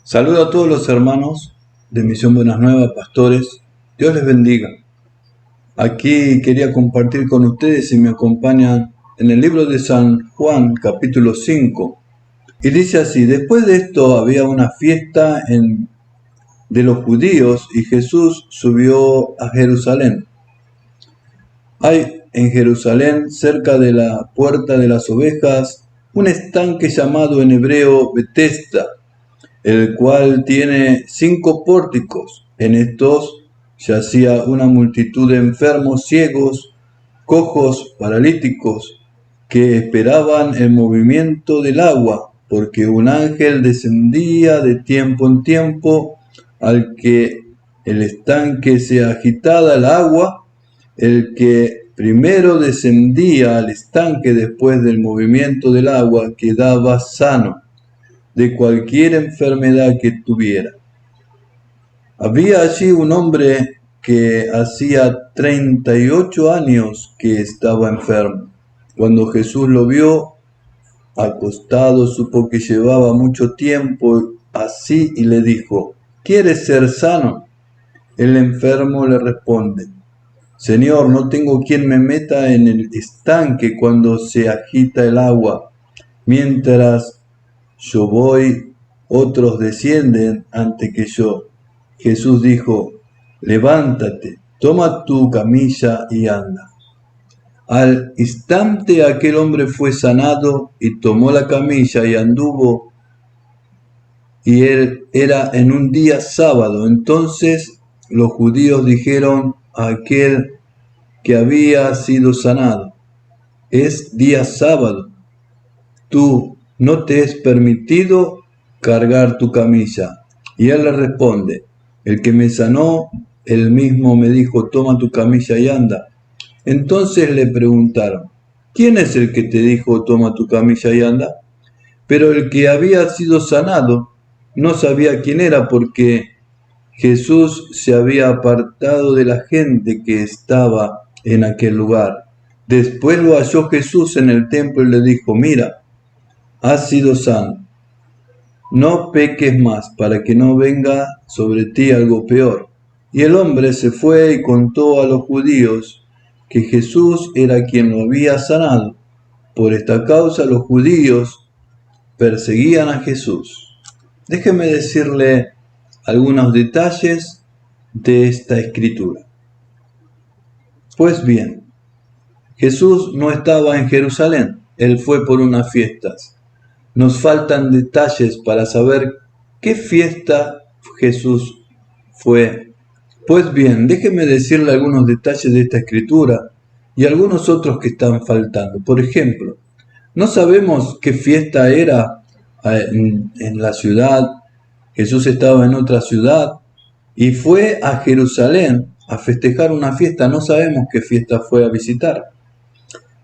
Saludo a todos los hermanos de Misión Buenas Nuevas, pastores. Dios les bendiga. Aquí quería compartir con ustedes, si me acompañan, en el libro de San Juan, capítulo 5. Y dice así: después de esto había una fiesta de los judíos y Jesús subió a Jerusalén. Hay en Jerusalén, cerca de la puerta de las ovejas, un estanque llamado en hebreo Betesda, el cual tiene 5 pórticos. En estos yacía una multitud de enfermos, ciegos, cojos, paralíticos, que esperaban el movimiento del agua, porque un ángel descendía de tiempo en tiempo al que el estanque se agitaba el agua. El que primero descendía al estanque después del movimiento del agua quedaba sano de cualquier enfermedad que tuviera. Había allí un hombre que hacía 38 años que estaba enfermo. Cuando Jesús lo vio acostado, supo que llevaba mucho tiempo así y le dijo: ¿quieres ser sano? El enfermo le responde: Señor, no tengo quien me meta en el estanque cuando se agita el agua. Mientras yo voy, otros descienden antes que yo. Jesús dijo: levántate, toma tu camilla y anda. Al instante aquel hombre fue sanado y tomó la camilla y anduvo, y él era en un día sábado. Entonces los judíos dijeron a aquel que había sido sanado: es día sábado, tú no te es permitido cargar tu camilla. Y él le responde: el que me sanó, él mismo me dijo: toma tu camilla y anda. Entonces le preguntaron: ¿quién es el que te dijo toma tu camilla y anda? Pero el que había sido sanado no sabía quién era, porque Jesús se había apartado de la gente que estaba en aquel lugar. Después lo halló Jesús en el templo y le dijo: mira, has sido sano, no peques más, para que no venga sobre ti algo peor. Y el hombre se fue y contó a los judíos que Jesús era quien lo había sanado. Por esta causa los judíos perseguían a Jesús. Déjeme decirle algunos detalles de esta escritura. Pues bien, Jesús no estaba en Jerusalén, él fue por unas fiestas. Nos faltan detalles para saber qué fiesta Jesús fue. Pues bien, déjeme decirle algunos detalles de esta escritura y algunos otros que están faltando. Por ejemplo, no sabemos qué fiesta era en la ciudad. Jesús estaba en otra ciudad y fue a Jerusalén a festejar una fiesta. No sabemos qué fiesta fue a visitar,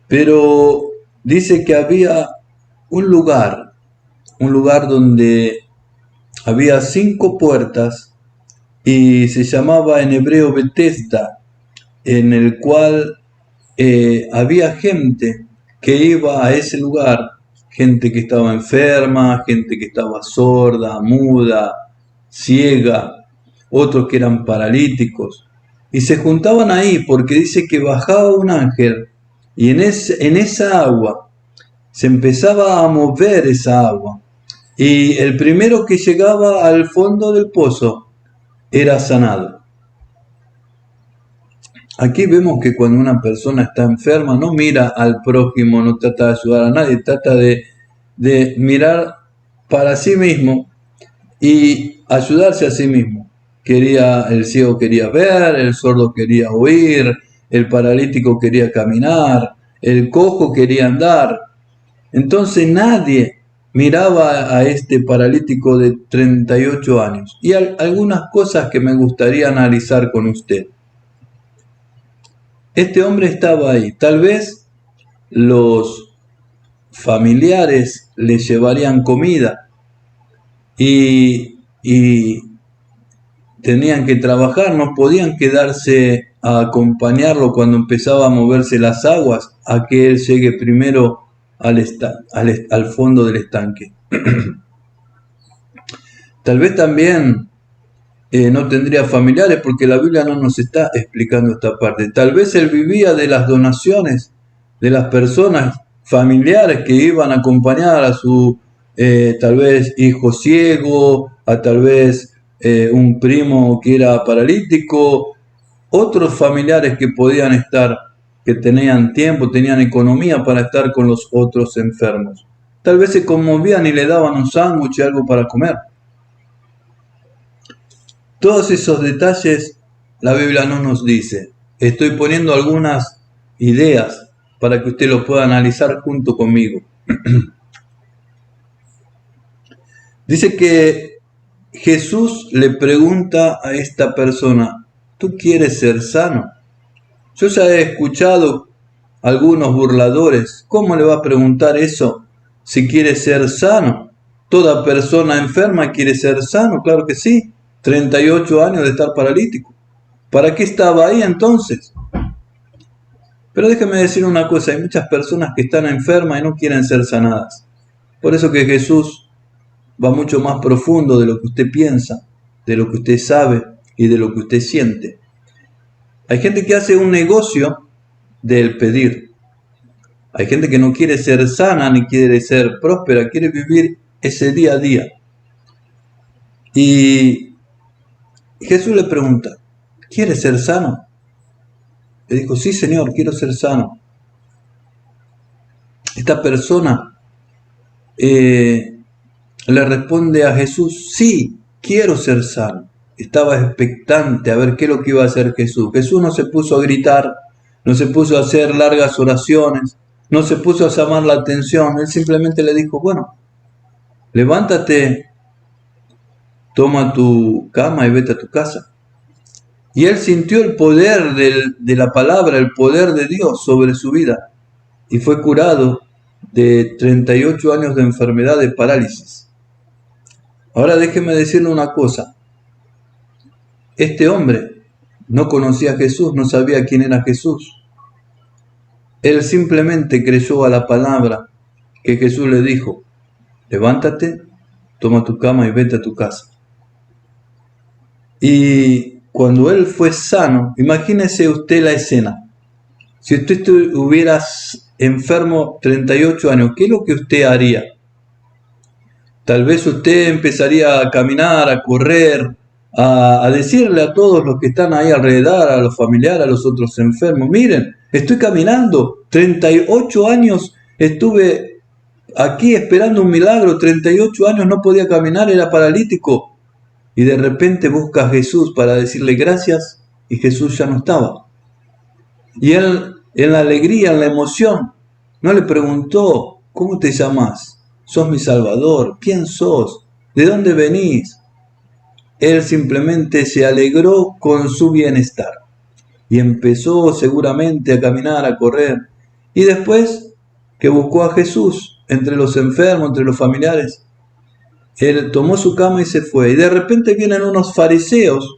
pero dice que había un lugar donde había 5 puertas y se llamaba en hebreo Betesda, en el cual había gente que iba a ese lugar, gente que estaba enferma, gente que estaba sorda, muda, ciega, otros que eran paralíticos, y se juntaban ahí porque dice que bajaba un ángel y en esa agua se empezaba a mover esa agua, y el primero que llegaba al fondo del pozo era sanado. Aquí vemos que cuando una persona está enferma no mira al prójimo, no trata de ayudar a nadie, trata de mirar para sí mismo y ayudarse a sí mismo. El ciego quería ver, el sordo quería oír, el paralítico quería caminar, el cojo quería andar. Entonces nadie miraba a este paralítico de 38 años. Y algunas cosas que me gustaría analizar con usted. Este hombre estaba ahí. Tal vez los familiares le llevarían comida y tenían que trabajar, no podían quedarse a acompañarlo cuando empezaba a moverse las aguas, a que él llegue primero al fondo del estanque. Tal vez también no tendría familiares, porque la Biblia no nos está explicando esta parte. Tal vez él vivía de las donaciones de las personas familiares que iban a acompañar a su tal vez hijo ciego, a tal vez un primo que era paralítico, otros familiares que podían estar, que tenían tiempo, tenían economía para estar con los otros enfermos. Tal vez se conmovían y le daban un sándwich y algo para comer. Todos esos detalles la Biblia no nos dice. Estoy poniendo algunas ideas para que usted lo pueda analizar junto conmigo. Dice que Jesús le pregunta a esta persona, ¿tú quieres ser sano? Yo ya he escuchado algunos burladores, ¿cómo le va a preguntar eso si quiere ser sano? Toda persona enferma quiere ser sano, claro que sí. 38 años de estar paralítico. ¿Para qué estaba ahí entonces? Pero déjeme decir una cosa, hay muchas personas que están enfermas y no quieren ser sanadas. Por eso que Jesús va mucho más profundo de lo que usted piensa, de lo que usted sabe y de lo que usted siente. Hay gente que hace un negocio del pedir. Hay gente que no quiere ser sana ni quiere ser próspera, quiere vivir ese día a día. Y Jesús le pregunta, ¿quieres ser sano? Le dijo, sí, Señor, quiero ser sano. Esta persona le responde a Jesús, sí, quiero ser sano. Estaba expectante a ver qué es lo que iba a hacer Jesús. Jesús no se puso a gritar, no se puso a hacer largas oraciones, no se puso a llamar la atención. Él simplemente le dijo, bueno, levántate, toma tu cama y vete a tu casa. Y él sintió el poder de la palabra, el poder de Dios sobre su vida. Y fue curado de 38 años de enfermedad de parálisis. Ahora déjeme decirle una cosa. Este hombre no conocía a Jesús, no sabía quién era Jesús. Él simplemente creyó a la palabra que Jesús le dijo, levántate, toma tu cama y vete a tu casa. Y cuando él fue sano, imagínese usted la escena. Si usted estuviera enfermo 38 años, ¿qué es lo que usted haría? Tal vez usted empezaría a caminar, a correr, a decirle a todos los que están ahí alrededor, a los familiares, a los otros enfermos, miren, estoy caminando, 38 años estuve aquí esperando un milagro, 38 años no podía caminar, era paralítico. Y de repente busca a Jesús para decirle gracias y Jesús ya no estaba. Y él, en la alegría, en la emoción, no le preguntó, ¿cómo te llamas? ¿Sos mi Salvador? ¿Quién sos? ¿De dónde venís? Él simplemente se alegró con su bienestar. Y empezó seguramente a caminar, a correr. Y después que buscó a Jesús entre los enfermos, entre los familiares, él tomó su cama y se fue. Y de repente vienen unos fariseos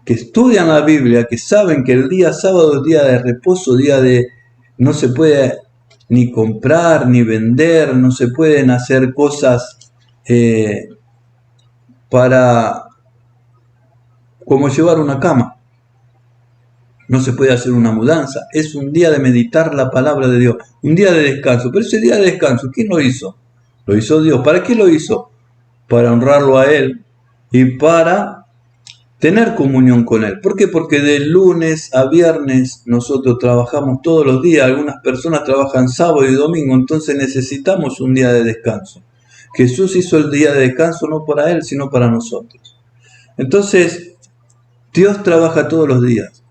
que estudian la Biblia, que saben que el día sábado es día de reposo, día de no se puede ni comprar ni vender, no se pueden hacer cosas para como llevar una cama, no se puede hacer una mudanza, es un día de meditar la palabra de Dios, un día de descanso. Pero ese día de descanso, ¿quién lo hizo? Lo hizo Dios. ¿Para qué lo hizo? Para honrarlo a Él y para tener comunión con Él. ¿Por qué? Porque de lunes a viernes nosotros trabajamos todos los días, algunas personas trabajan sábado y domingo, entonces necesitamos un día de descanso. Jesús hizo el día de descanso no para Él, sino para nosotros. Entonces, Dios trabaja todos los días.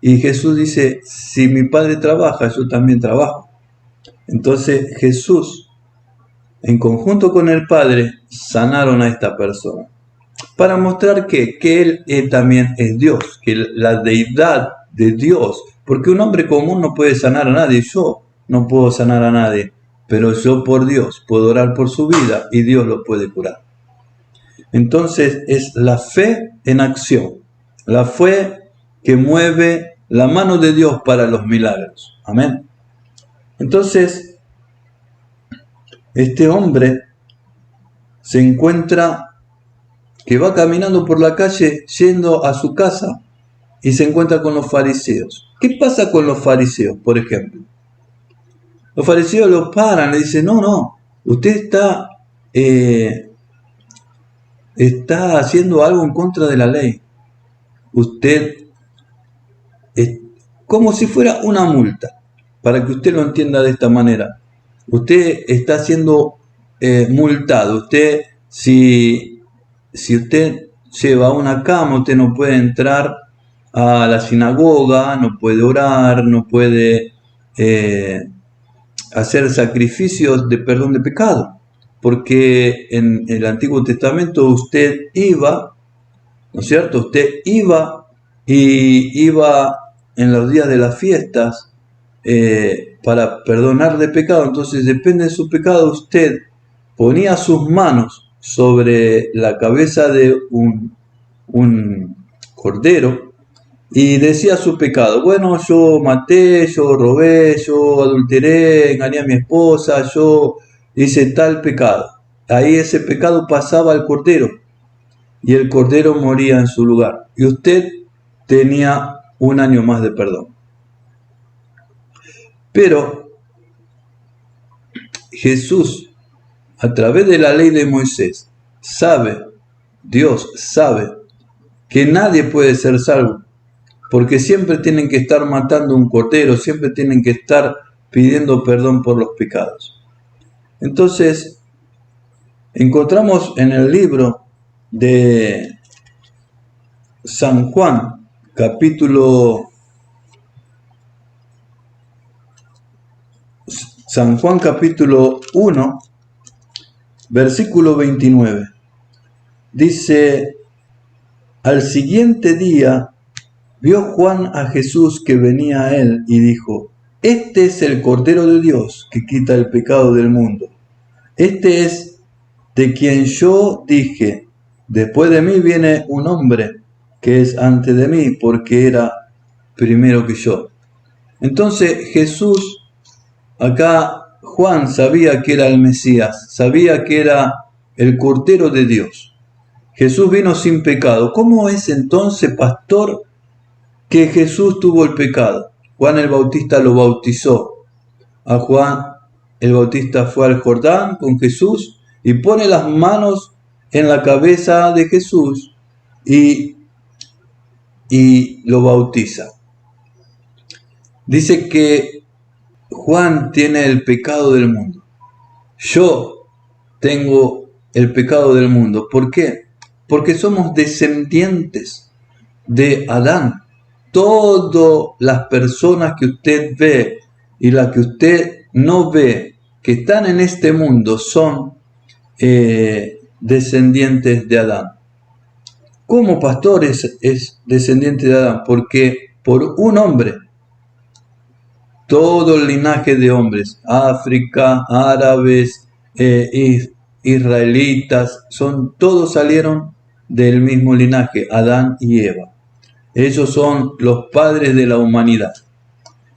Y Jesús dice, si mi Padre trabaja, yo también trabajo. Entonces Jesús, en conjunto con el Padre, sanaron a esta persona. Para mostrar que Él también es Dios, que la deidad de Dios, porque un hombre común no puede sanar a nadie, yo no puedo sanar a nadie, pero yo por Dios puedo orar por su vida y Dios lo puede curar. Entonces es la fe en acción, la fe que mueve la mano de Dios para los milagros. Amén. Entonces, este hombre se encuentra que va caminando por la calle yendo a su casa y se encuentra con los fariseos. ¿Qué pasa con los fariseos, por ejemplo? Los fariseos lo paran, le dicen, no, usted está haciendo algo en contra de la ley. Usted, es como si fuera una multa, para que usted lo entienda de esta manera. Usted está siendo multado. Usted, si usted lleva una cama, usted no puede entrar a la sinagoga, no puede orar, no puede hacer sacrificios de perdón de pecado, porque en el Antiguo Testamento usted iba, ¿no es cierto? Usted iba en los días de las fiestas para perdonar de pecado. Entonces, depende de su pecado, usted ponía sus manos sobre la cabeza de un cordero y decía su pecado. Bueno, yo maté, yo robé, yo adulteré, engañé a mi esposa, yo hice tal pecado. Ahí ese pecado pasaba al cordero y el cordero moría en su lugar. Y usted tenía un año más de perdón. Pero Jesús, a través de la ley de Moisés, Dios sabe que nadie puede ser salvo, porque siempre tienen que estar matando un cordero, siempre tienen que estar pidiendo perdón por los pecados. Entonces, encontramos en el libro de San Juan, capítulo 1, versículo 29. Dice, al siguiente día vio Juan a Jesús que venía a él y dijo, este es el Cordero de Dios que quita el pecado del mundo. Este es de quien yo dije, después de mí viene un hombre que es antes de mí, porque era primero que yo. Entonces Jesús, acá Juan sabía que era el Mesías, sabía que era el Cordero de Dios. Jesús vino sin pecado. ¿Cómo es entonces, pastor, que Jesús tuvo el pecado? Juan el Bautista lo bautizó. A Juan el Bautista fue al Jordán con Jesús y pone las manos en la cabeza de Jesús y lo bautiza. Dice que Juan tiene el pecado del mundo. Yo tengo el pecado del mundo. ¿Por qué? Porque somos descendientes de Adán. Todas las personas que usted ve y las que usted no ve que están en este mundo son descendientes de Adán. ¿Cómo, pastor, es descendiente de Adán? Porque por un hombre, todo el linaje de hombres, África, árabes, israelitas, todos salieron del mismo linaje, Adán y Eva. Ellos son los padres de la humanidad.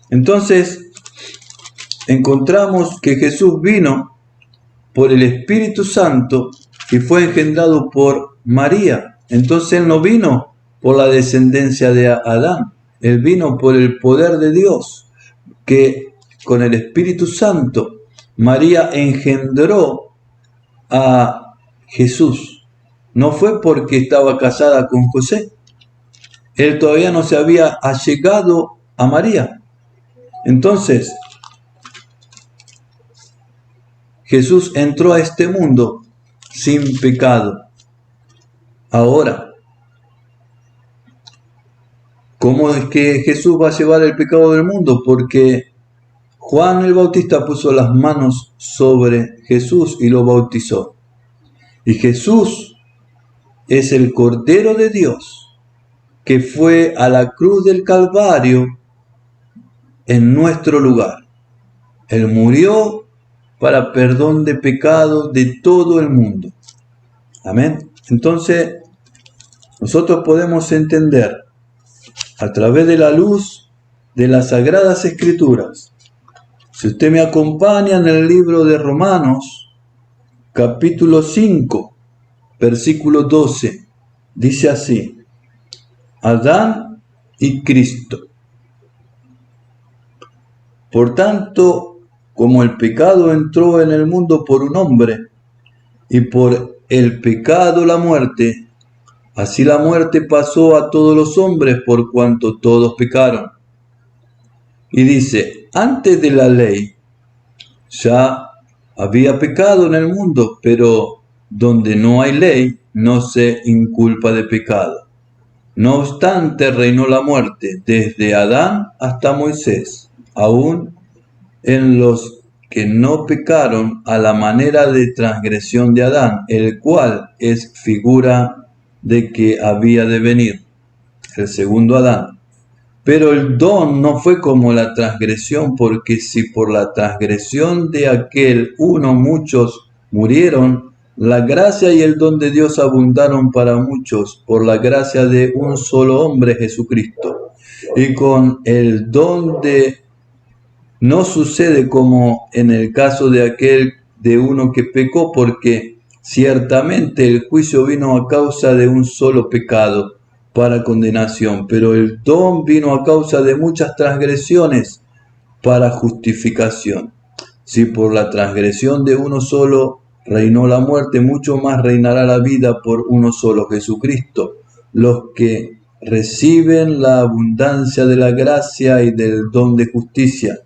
Entonces, encontramos que Jesús vino por el Espíritu Santo y fue engendrado por María. Entonces Él no vino por la descendencia de Adán, Él vino por el poder de Dios, que con el Espíritu Santo María engendró a Jesús. No fue porque estaba casada con José. Él todavía no se había allegado a María. Entonces, Jesús entró a este mundo sin pecado. Ahora, ¿cómo es que Jesús va a llevar el pecado del mundo? Porque Juan el Bautista puso las manos sobre Jesús y lo bautizó. Y Jesús es el Cordero de Dios que fue a la cruz del Calvario en nuestro lugar. Él murió para perdón de pecados de todo el mundo. Amén. Entonces, nosotros podemos entender a través de la luz de las Sagradas Escrituras. Si usted me acompaña en el libro de Romanos, capítulo 5, versículo 12, dice así: Adán y Cristo. Por tanto, como el pecado entró en el mundo por un hombre, y por el pecado la muerte, así la muerte pasó a todos los hombres por cuanto todos pecaron. Y dice, antes de la ley ya había pecado en el mundo, pero donde no hay ley no se inculpa de pecado. No obstante, reinó la muerte desde Adán hasta Moisés, aún en los que no pecaron a la manera de transgresión de Adán, el cual es figura de que había de venir, el segundo Adán. Pero el don no fue como la transgresión, porque si por la transgresión de aquel uno muchos murieron, la gracia y el don de Dios abundaron para muchos por la gracia de un solo hombre, Jesucristo. Y con el don de no sucede como en el caso de aquel de uno que pecó, porque ciertamente el juicio vino a causa de un solo pecado para condenación, pero el don vino a causa de muchas transgresiones para justificación. Si por la transgresión de uno solo reinó la muerte, mucho más reinará la vida por uno solo, Jesucristo. Los que reciben la abundancia de la gracia y del don de justicia.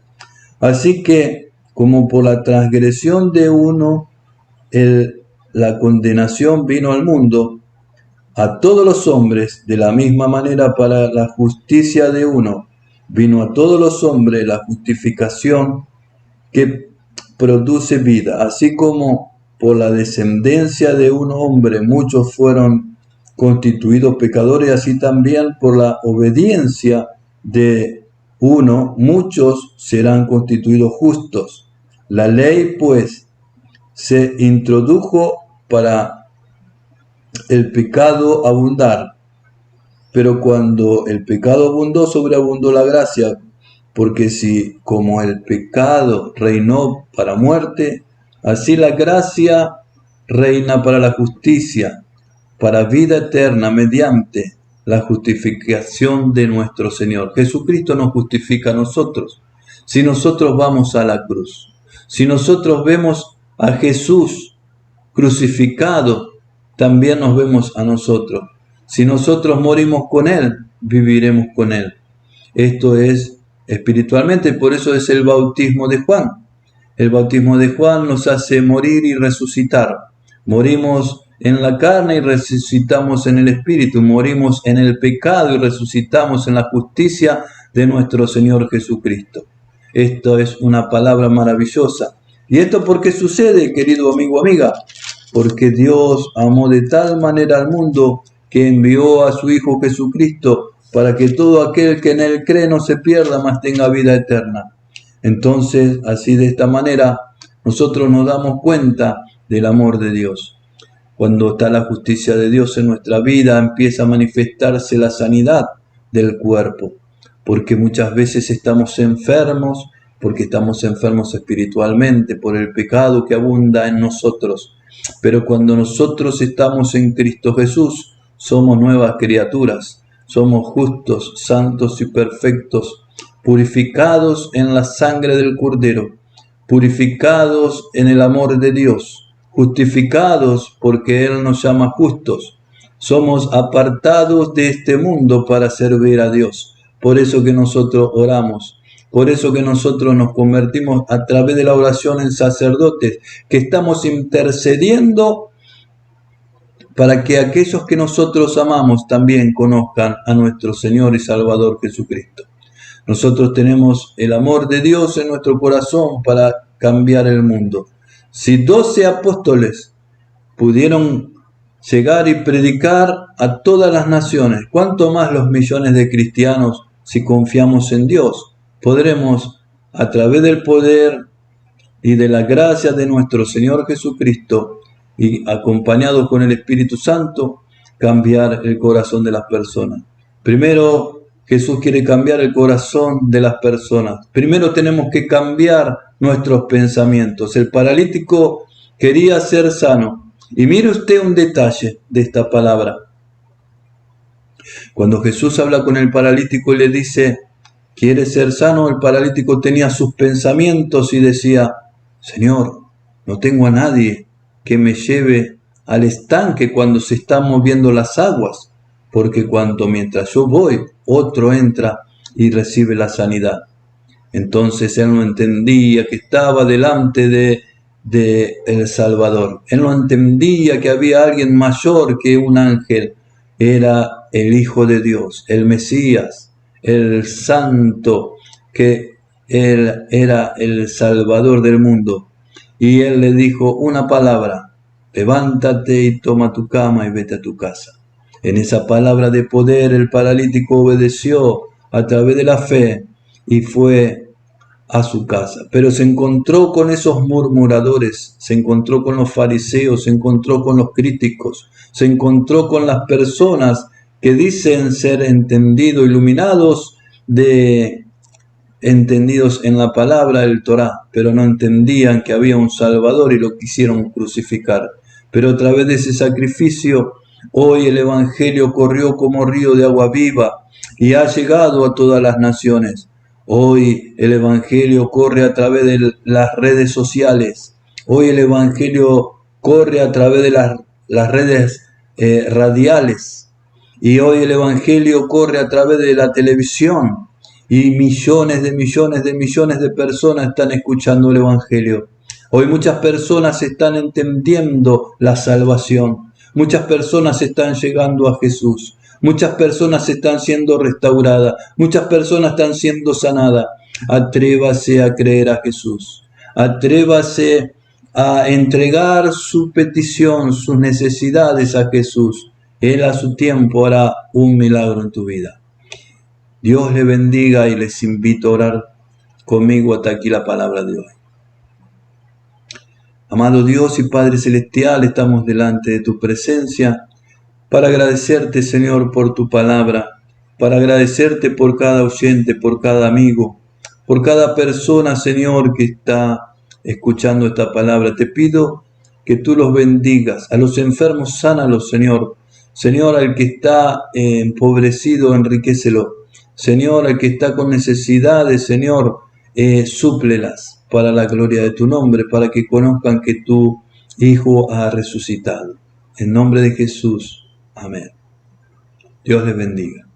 Así que, como por la transgresión de uno, la condenación vino al mundo, a todos los hombres, de la misma manera para la justicia de uno, vino a todos los hombres la justificación que produce vida. Así como por la descendencia de un hombre muchos fueron constituidos pecadores, así también por la obediencia de uno, muchos serán constituidos justos. La ley, pues, se introdujo para el pecado abundar, pero cuando el pecado abundó, sobreabundó la gracia, porque si como el pecado reinó para muerte, así la gracia reina para la justicia, para vida eterna, mediante la justificación de nuestro Señor. Jesucristo nos justifica a nosotros. Si nosotros vamos a la cruz, si nosotros vemos a Jesús crucificado, también nos vemos a nosotros. Si nosotros morimos con Él, viviremos con Él. Esto es espiritualmente, por eso es el bautismo de Juan. El bautismo de Juan nos hace morir y resucitar. Morimos en la carne y resucitamos en el espíritu. Morimos en el pecado y resucitamos en la justicia de nuestro Señor Jesucristo. Esto es una palabra maravillosa. ¿Y esto por qué sucede, querido amigo, amiga? Porque Dios amó de tal manera al mundo que envió a su Hijo Jesucristo para que todo aquel que en Él cree no se pierda, mas tenga vida eterna. Entonces, así de esta manera, nosotros nos damos cuenta del amor de Dios. Cuando está la justicia de Dios en nuestra vida, empieza a manifestarse la sanidad del cuerpo, porque muchas veces estamos enfermos, porque estamos enfermos espiritualmente por el pecado que abunda en nosotros. Pero cuando nosotros estamos en Cristo Jesús, somos nuevas criaturas, somos justos, santos y perfectos, purificados en la sangre del Cordero, purificados en el amor de Dios, justificados porque Él nos llama justos. Somos apartados de este mundo para servir a Dios. Por eso que nosotros oramos. Por eso que nosotros nos convertimos a través de la oración en sacerdotes, que estamos intercediendo para que aquellos que nosotros amamos también conozcan a nuestro Señor y Salvador Jesucristo. Nosotros tenemos el amor de Dios en nuestro corazón para cambiar el mundo. Si 12 apóstoles pudieron llegar y predicar a todas las naciones, ¿cuánto más los millones de cristianos si confiamos en Dios? Podremos, a través del poder y de la gracia de nuestro Señor Jesucristo y acompañados con el Espíritu Santo, cambiar el corazón de las personas. Primero, Jesús quiere cambiar el corazón de las personas. Primero tenemos que cambiar nuestros pensamientos. El paralítico quería ser sano, Y mire usted un detalle de esta palabra. Cuando Jesús habla con el paralítico y le dice, ¿quieres ser sano? El paralítico tenía sus pensamientos y decía, Señor, no tengo a nadie que me lleve al estanque cuando se están moviendo las aguas, porque mientras yo voy, otro entra y recibe la sanidad. Entonces él no entendía que estaba delante de el Salvador. Él no entendía que había alguien mayor que un ángel. Era el Hijo de Dios, el Mesías, el Santo, que él era el Salvador del mundo. Y él le dijo una palabra, levántate y toma tu cama y vete a tu casa. En esa palabra de poder el paralítico obedeció a través de la fe y fue a su casa. Pero se encontró con esos murmuradores, se encontró con los fariseos, se encontró con los críticos, se encontró con las personas que dicen ser entendidos, iluminados, entendidos en la palabra del Torá, pero no entendían que había un Salvador y lo quisieron crucificar. Pero a través de ese sacrificio, hoy el Evangelio corrió como río de agua viva y ha llegado a todas las naciones. Hoy el Evangelio corre a través de las redes sociales. Hoy el Evangelio corre a través de las redes radiales. Y hoy el Evangelio corre a través de la televisión. Y millones de personas están escuchando el Evangelio. Hoy muchas personas están entendiendo la salvación. Muchas personas están llegando a Jesús. Muchas personas están siendo restauradas. Muchas personas están siendo sanadas. Atrévase a creer a Jesús. Atrévase a entregar su petición, sus necesidades a Jesús. Él a su tiempo hará un milagro en tu vida. Dios le bendiga y les invito a orar conmigo hasta aquí la palabra de hoy. Amado Dios y Padre Celestial, estamos delante de tu presencia para agradecerte, Señor, por tu palabra, para agradecerte por cada oyente, por cada amigo, por cada persona, Señor, que está escuchando esta palabra. Te pido que tú los bendigas. A los enfermos, sánalos, Señor. Señor, al que está empobrecido, enriquécelo. Señor, al que está con necesidades, Señor, súplelas para la gloria de tu nombre, para que conozcan que tu Hijo ha resucitado. En nombre de Jesús. Amén. Dios les bendiga.